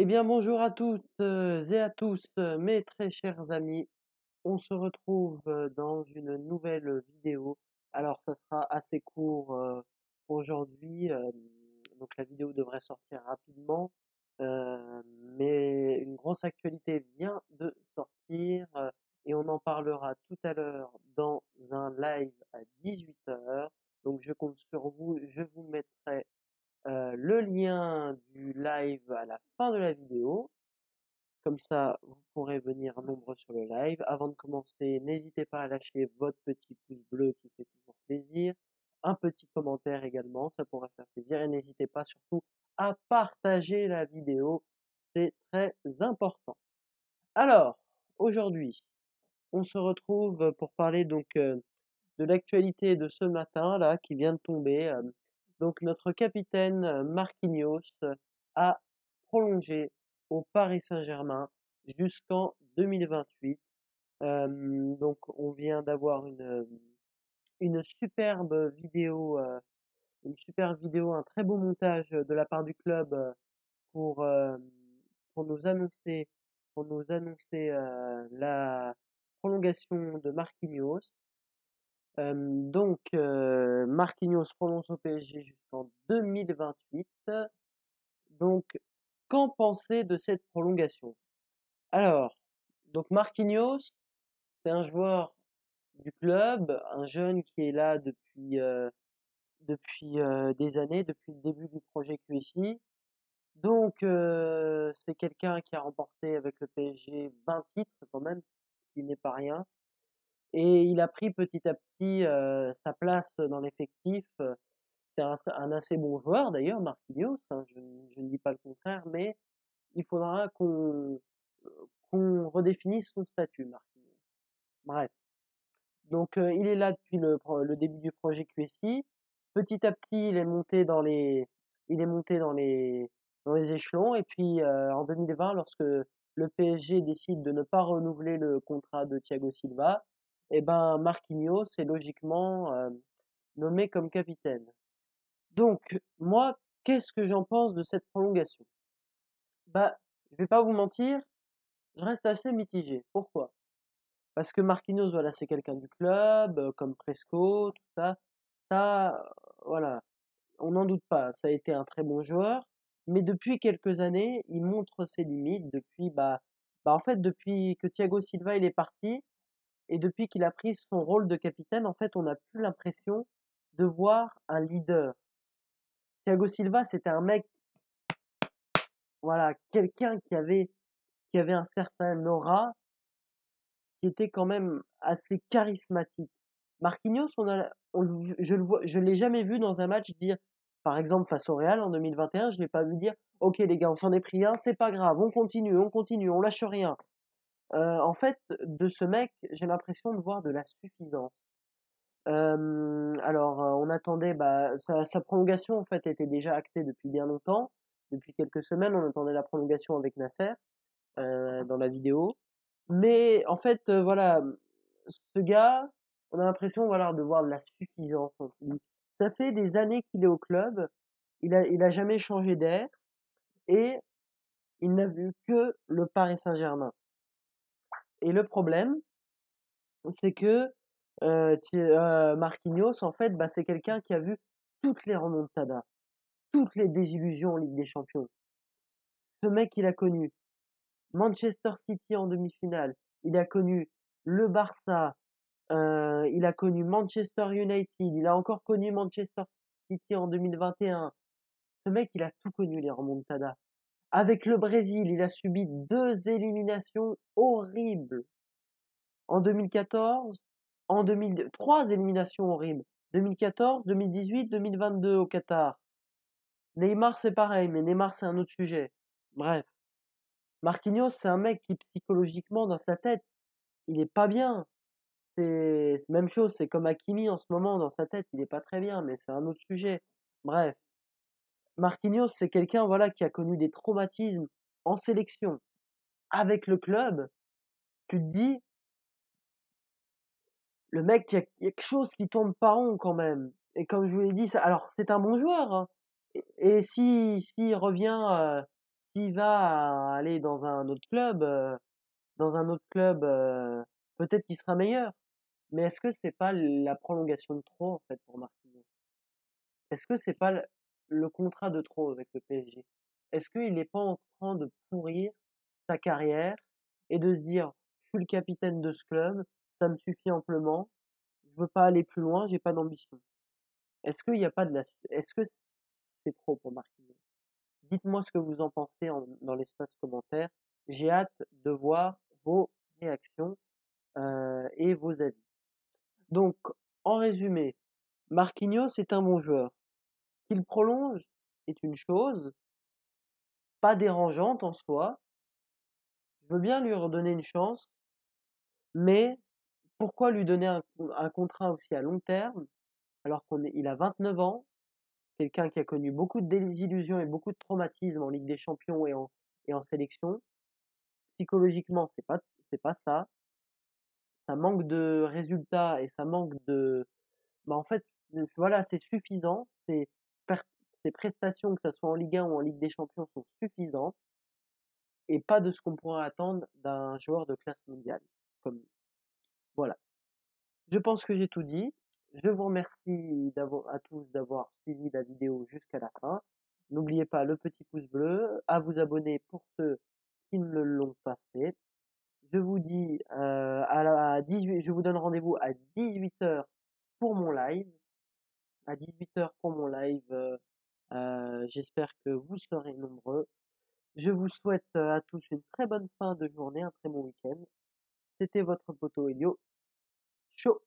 Eh bien, bonjour à toutes et à tous, mes très chers amis. On se retrouve dans une nouvelle vidéo. Alors, ça sera assez court aujourd'hui. Donc, la vidéo devrait sortir rapidement. Mais une grosse actualité vient de sortir et on en parlera tout à l'heure dans un live à 18h. Donc, je compte sur vous. Je vous mettrai le lien du live à la fin de la vidéo. Comme ça, vous pourrez venir nombreux sur le live. Avant de commencer, n'hésitez pas à lâcher votre petit pouce bleu qui fait toujours plaisir. Un petit commentaire également, ça pourrait faire plaisir. Et n'hésitez pas surtout à partager la vidéo, c'est très important. Alors, aujourd'hui, on se retrouve pour parler donc de l'actualité de ce matin là qui vient de tomber. Donc notre capitaine Marquinhos a prolongé au Paris Saint-Germain jusqu'en 2028. Donc on vient d'avoir une superbe vidéo, un très beau montage de la part du club pour, euh, pour nous annoncer, la prolongation de Marquinhos. Marquinhos prolonge au PSG jusqu'en 2028. Donc, qu'en penser de cette prolongation? Alors, donc Marquinhos, c'est un joueur du club, un jeune qui est là depuis des années, depuis le début du projet QSI. Donc, c'est quelqu'un qui a remporté avec le PSG 20 titres quand même, ce qui n'est pas rien. Et il a pris petit à petit sa place dans l'effectif. C'est un assez bon joueur d'ailleurs, Marquinhos, hein, je ne dis pas le contraire, mais il faudra qu'on redéfinisse son statut, Marquinhos. Bref, donc il est là depuis le début du projet QSI. Petit à petit, il est monté dans les échelons. Et puis en 2020, lorsque le PSG décide de ne pas renouveler le contrat de Thiago Silva, et ben Marquinhos est logiquement nommé comme capitaine. Donc, moi, qu'est-ce que j'en pense de cette prolongation? Bah, je vais pas vous mentir, je reste assez mitigé. Pourquoi? Parce que Marquinhos, voilà, c'est quelqu'un du club, comme Presco, tout ça. Ça, voilà, on n'en doute pas. Ça a été un très bon joueur, mais depuis quelques années, il montre ses limites. En fait, depuis que Thiago Silva il est parti et depuis qu'il a pris son rôle de capitaine, en fait, on n'a plus l'impression de voir un leader. Thiago Silva, c'était un mec, voilà, quelqu'un qui avait un certain aura, qui était quand même assez charismatique. Marquinhos, je l'ai jamais vu dans un match dire, par exemple face au Real en 2021, je l'ai pas vu dire, ok les gars, on s'en est pris un, c'est pas grave, on continue, on lâche rien. En fait, de ce mec, j'ai l'impression de voir de la suffisance. On attendait, sa prolongation en fait était déjà actée depuis bien longtemps. Depuis quelques semaines, on attendait la prolongation avec Nasser dans la vidéo. Mais en fait, voilà, ce gars, on a l'impression, voilà, de voir de la suffisance en lui. Ça fait des années qu'il est au club, il a jamais changé d'air et il n'a vu que le Paris Saint-Germain. Et le problème, c'est que Marquinhos, en fait, c'est quelqu'un qui a vu toutes les remontadas, toutes les désillusions en Ligue des Champions. Ce mec, il a connu Manchester City en demi-finale, il a connu le Barça, il a connu Manchester United, il a encore connu Manchester City en 2021. Ce mec, il a tout connu, les remontadas. Avec le Brésil, il a subi 2 éliminations horribles. En 2014, 3 éliminations horribles. 2014, 2018, 2022 au Qatar. Neymar, c'est pareil, mais Neymar, c'est un autre sujet. Bref. Marquinhos, c'est un mec qui, psychologiquement, dans sa tête, il est pas bien. C'est même chose, c'est comme Hakimi en ce moment, dans sa tête, il est pas très bien, mais c'est un autre sujet. Bref. Marquinhos, c'est quelqu'un, voilà, qui a connu des traumatismes en sélection. Avec le club, tu te dis, le mec, il y a quelque chose qui tourne pas rond quand même. Et comme je vous l'ai dit, alors c'est un bon joueur, hein. Et s'il revient, S'il va aller dans un autre club, peut-être qu'il sera meilleur. Mais est-ce que c'est pas la prolongation de trop en fait pour Marquinhos? Est-ce que c'est pas le contrat de trop avec le PSG? Est-ce qu'il n'est pas en train de pourrir sa carrière et de se dire, je suis le capitaine de ce club, ça me suffit amplement, je veux pas aller plus loin, j'ai pas d'ambition. Est-ce qu'il n'y a pas de la, est-ce que c'est trop pour Marquinhos? Dites-moi ce que vous en pensez dans l'espace commentaire. J'ai hâte de voir vos réactions et vos avis. Donc, en résumé, Marquinhos est un bon joueur. Qu'il prolonge est une chose, pas dérangeante en soi. Je veux bien lui redonner une chance, mais pourquoi lui donner un contrat aussi à long terme alors il a 29 ans, quelqu'un qui a connu beaucoup de désillusions et beaucoup de traumatismes en Ligue des Champions et en sélection. Psychologiquement, c'est pas ça. Ça manque de résultats et ça manque de, bah, en fait, voilà, c'est suffisant. Ses prestations, que ce soit en Ligue 1 ou en Ligue des Champions, sont suffisantes et pas de ce qu'on pourrait attendre d'un joueur de classe mondiale comme lui. Voilà. Je pense que j'ai tout dit. Je vous remercie à tous d'avoir suivi la vidéo jusqu'à la fin. N'oubliez pas le petit pouce bleu, à vous abonner pour ceux qui ne l'ont pas fait. Je vous dis à 18, je vous donne rendez-vous à 18 h pour mon live. À 18 h pour mon live. J'espère que vous serez nombreux. Je vous souhaite à tous une très bonne fin de journée, un très bon week-end. C'était votre poteau Elio. Ciao.